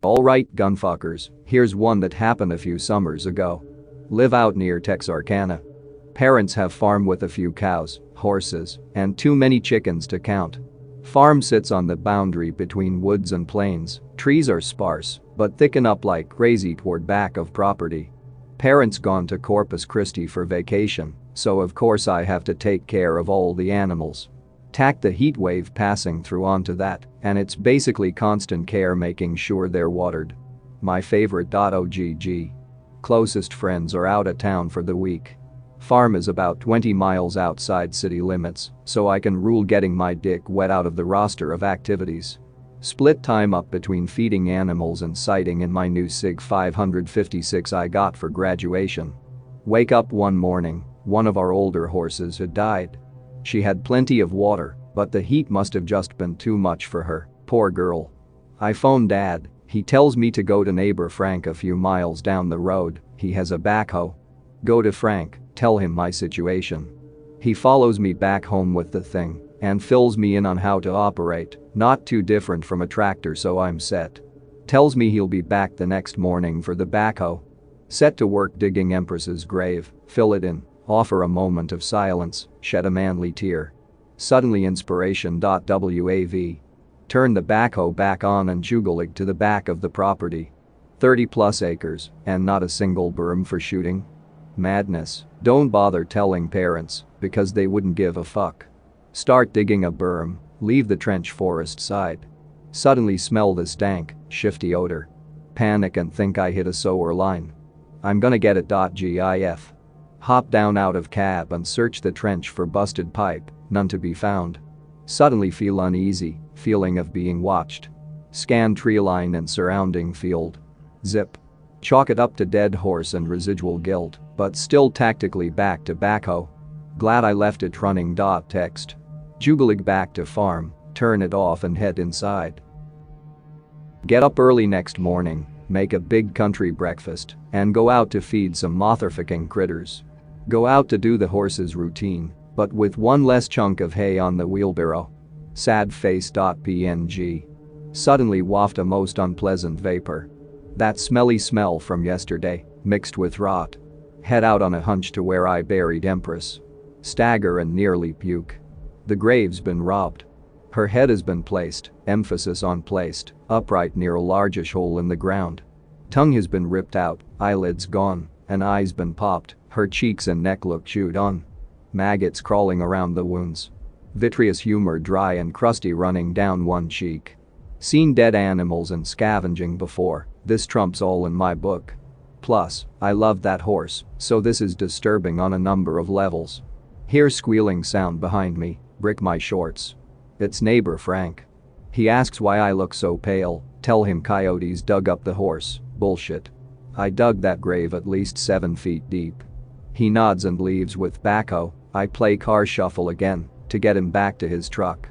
Alright gunfuckers, here's one that happened a few summers ago. Live out near Texarkana. Parents have farm with a few cows, horses, and too many chickens to count. Farm sits on the boundary between woods and plains. Trees are sparse, but thicken up like crazy toward back of property. Parents gone to Corpus Christi for vacation, so of course I have to take care of all the animals. Tack the heat wave passing through onto that, and it's basically constant care making sure they're watered. My favorite. OGG. Closest friends are out of town for the week. Farm is about 20 miles outside city limits, so I can rule getting my dick wet out of the roster of activities. Split time up between feeding animals and sighting in my new SIG 556 I got for graduation. Wake up one morning, one of our older horses had died. She had plenty of water, but the heat must have just been too much for her, poor girl. I phone Dad, he tells me to go to neighbor Frank a few miles down the road, he has a backhoe. Go to Frank, tell him my situation. He follows me back home with the thing and fills me in on how to operate, not too different from a tractor so I'm set. Tells me he'll be back the next morning for the backhoe. Set to work digging Empress's grave, fill it in. Offer a moment of silence, shed a manly tear. Suddenly inspiration. WAV. Turn the backhoe back on and jugalig to the back of the property. 30 plus acres, and not a single berm for shooting. Madness. Don't bother telling parents, because they wouldn't give a fuck. Start digging a berm, leave the trench forest side. Suddenly smell this dank, shifty odor. Panic and think I hit a sewer line. I'm gonna get it. GIF. Hop down out of cab and search the trench for busted pipe, none to be found. Suddenly feel uneasy, feeling of being watched. Scan tree line and surrounding field. Zip. Chalk it up to dead horse and residual guilt, but still tactically back to backhoe. Glad I left it running. Text. Jugalig back to farm, turn it off and head inside. Get up early next morning, make a big country breakfast, and go out to feed some motherfucking critters. Go out to do the horse's routine, but with one less chunk of hay on the wheelbarrow. Sad face. PNG. Suddenly waft a most unpleasant vapor. That smelly smell from yesterday, mixed with rot. Head out on a hunch to where I buried Empress. Stagger and nearly puke. The grave's been robbed. Her head has been placed, emphasis on placed, upright near a largish hole in the ground. Tongue has been ripped out, eyelids gone, and eyes been popped, her cheeks and neck look chewed on. Maggots crawling around the wounds. Vitreous humor dry and crusty running down one cheek. Seen dead animals and scavenging before, this trumps all in my book. Plus, I love that horse, so this is disturbing on a number of levels. Hear squealing sound behind me, brick my shorts. It's neighbor Frank. He asks why I look so pale, tell him coyotes dug up the horse, bullshit. I dug that grave at least 7 feet deep. He nods and leaves with backhoe. I play car shuffle again to get him back to his truck.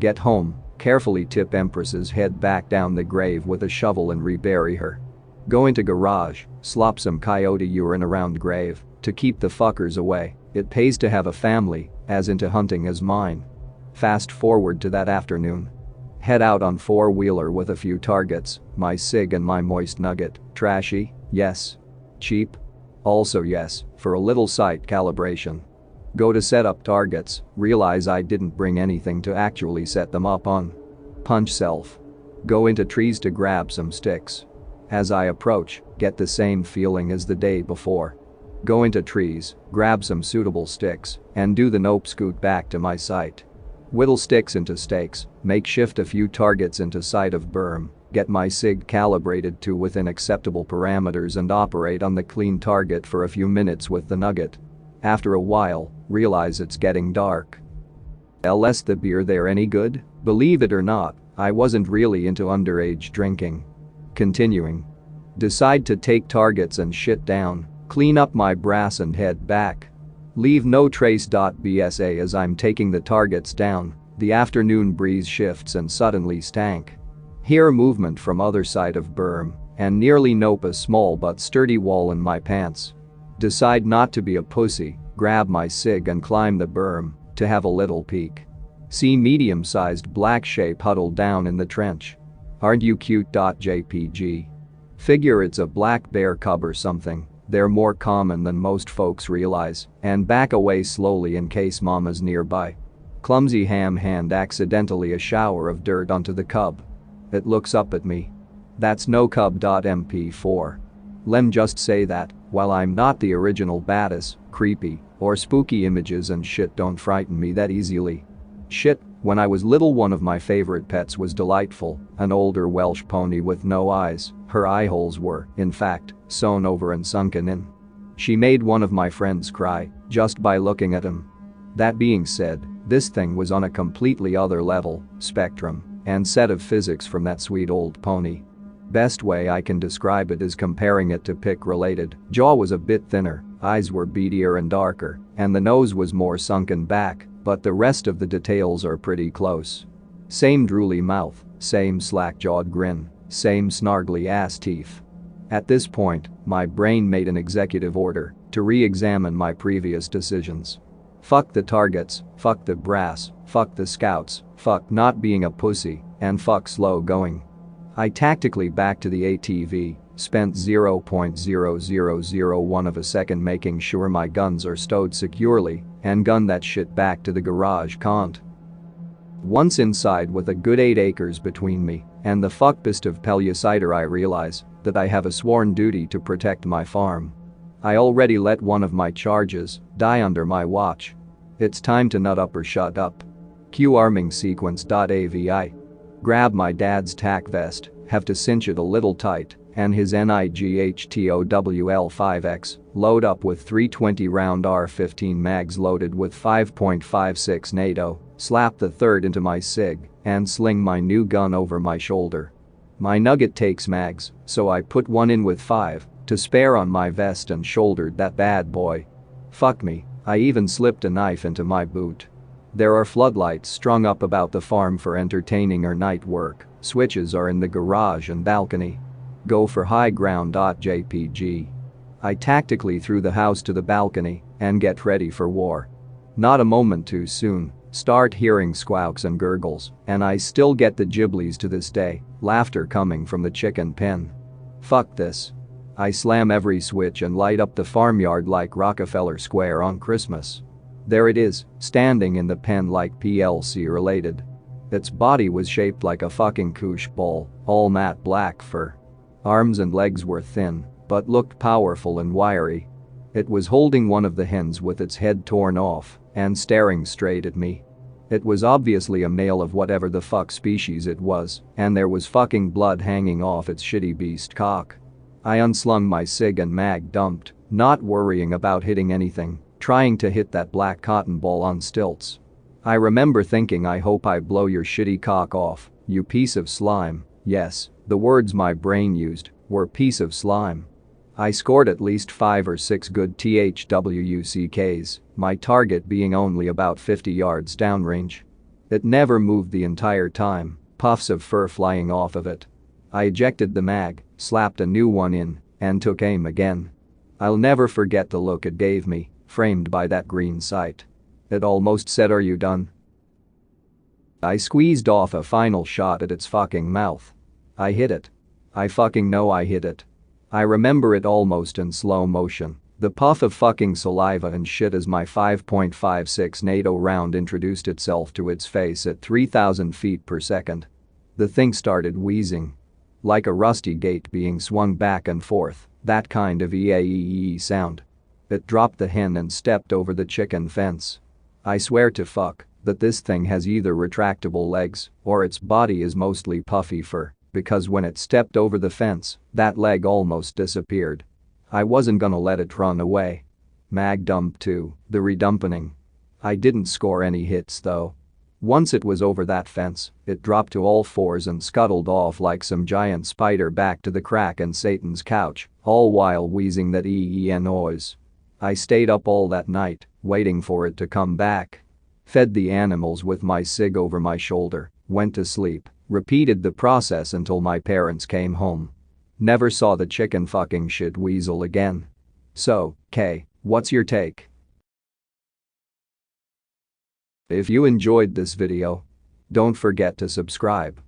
Get home, carefully tip Empress's head back down the grave with a shovel and rebury her. Go into garage, slop some coyote urine around grave to keep the fuckers away. It pays to have a family, as into hunting as mine. Fast forward to that afternoon. Head out on four-wheeler with a few targets, my SIG and my moist nugget. Trashy? Yes. Cheap? Also yes, for a little sight calibration. Go to set up targets, realize I didn't bring anything to actually set them up on. Punch self. Go into trees to grab some sticks. As I approach, get the same feeling as the day before. Go into trees, grab some suitable sticks, and do the nope scoot back to my site. Whittle sticks into stakes, makeshift a few targets into sight of berm, get my SIG calibrated to within acceptable parameters and operate on the clean target for a few minutes with the nugget. After a while, realize it's getting dark. LS the beer there any good? Believe it or not, I wasn't really into underage drinking. Continuing. Decide to take targets and shit down, clean up my brass and head back. Leave no trace. BSA as I'm taking the targets down, the afternoon breeze shifts and suddenly stank. Hear movement from other side of berm, and nearly nope a small but sturdy wall in my pants. Decide not to be a pussy, grab my SIG and climb the berm, to have a little peek. See medium-sized black shape huddled down in the trench. Aren't you cute.jpg? Figure it's a black bear cub or something. They're more common than most folks realize, and back away slowly in case mama's nearby. Clumsy ham hand accidentally a shower of dirt onto the cub. It looks up at me. That's no cub.mp4. Lem just say that, while I'm not the original badass, creepy, or spooky images and shit don't frighten me that easily. Shit, when I was little one of my favorite pets was Delightful, an older Welsh pony with no eyes. Her eye holes were, in fact, sewn over and sunken in. She made one of my friends cry, just by looking at him. That being said, this thing was on a completely other level, spectrum, and set of physics from that sweet old pony. Best way I can describe it is comparing it to Pick-related. Jaw was a bit thinner, eyes were beadier and darker, and the nose was more sunken back, but the rest of the details are pretty close. Same drooly mouth, same slack-jawed grin, same snargly ass teeth. At this point, my brain made an executive order to re-examine my previous decisions. Fuck the targets, fuck the brass, fuck the scouts, fuck not being a pussy, and fuck slow going. I tactically backed to the ATV, spent 0.0001 of a second making sure my guns are stowed securely, and gunned that shit back to the garage cont. Once inside with a good 8 acres between me and the fuckbist of Pellucider, I realize that I have a sworn duty to protect my farm. I already let one of my charges die under my watch. It's time to nut up or shut up. Q arming sequence.avi. Grab my dad's tack vest, have to cinch it a little tight, and his NIGHTOWL5X, load up with 320 round R15 mags loaded with 5.56 NATO, slap the third into my SIG, and sling my new gun over my shoulder. My nugget takes mags, so I put one in with 5 to spare on my vest and shouldered that bad boy. Fuck me, I even slipped a knife into my boot. There are floodlights strung up about the farm for entertaining or night work, switches are in the garage and balcony. Go for high ground.jpg. I tactically threw the house to the balcony and get ready for war. Not a moment too soon, start hearing squawks and gurgles, and I still get the giblies to this day, laughter coming from the chicken pen. Fuck this. I slam every switch and light up the farmyard like Rockefeller Square on Christmas. There it is, standing in the pen like PLC related. Its body was shaped like a fucking Koosh ball, all matte black fur. Arms and legs were thin, but looked powerful and wiry. It was holding one of the hens with its head torn off and staring straight at me. It was obviously a male of whatever the fuck species it was, and there was fucking blood hanging off its shitty beast cock. I unslung my SIG and mag dumped, not worrying about hitting anything, trying to hit that black cotton ball on stilts. I remember thinking, I hope I blow your shitty cock off, you piece of slime. Yes, the words my brain used were piece of slime. I scored at least 5 or 6 good THWUCKs, my target being only about 50 yards downrange. It never moved the entire time, puffs of fur flying off of it. I ejected the mag, slapped a new one in, and took aim again. I'll never forget the look it gave me, framed by that green sight. It almost said, "Are you done?" I squeezed off a final shot at its fucking mouth. I hit it. I fucking know I hit it. I remember it almost in slow motion, the puff of fucking saliva and shit as my 5.56 NATO round introduced itself to its face at 3,000 feet per second. The thing started wheezing. Like a rusty gate being swung back and forth, that kind of eaee sound. It dropped the hen and stepped over the chicken fence. I swear to fuck that this thing has either retractable legs or its body is mostly puffy fur, because when it stepped over the fence, that leg almost disappeared. I wasn't gonna let it run away. Mag dump 2, the redumpening. I didn't score any hits though. Once it was over that fence, it dropped to all fours and scuttled off like some giant spider back to the crack in Satan's couch, all while wheezing that noise. I stayed up all that night, waiting for it to come back. Fed the animals with my SIG over my shoulder, went to sleep, repeated the process until my parents came home. Never saw the chicken fucking shit weasel again. So, K, what's your take? If you enjoyed this video, don't forget to subscribe.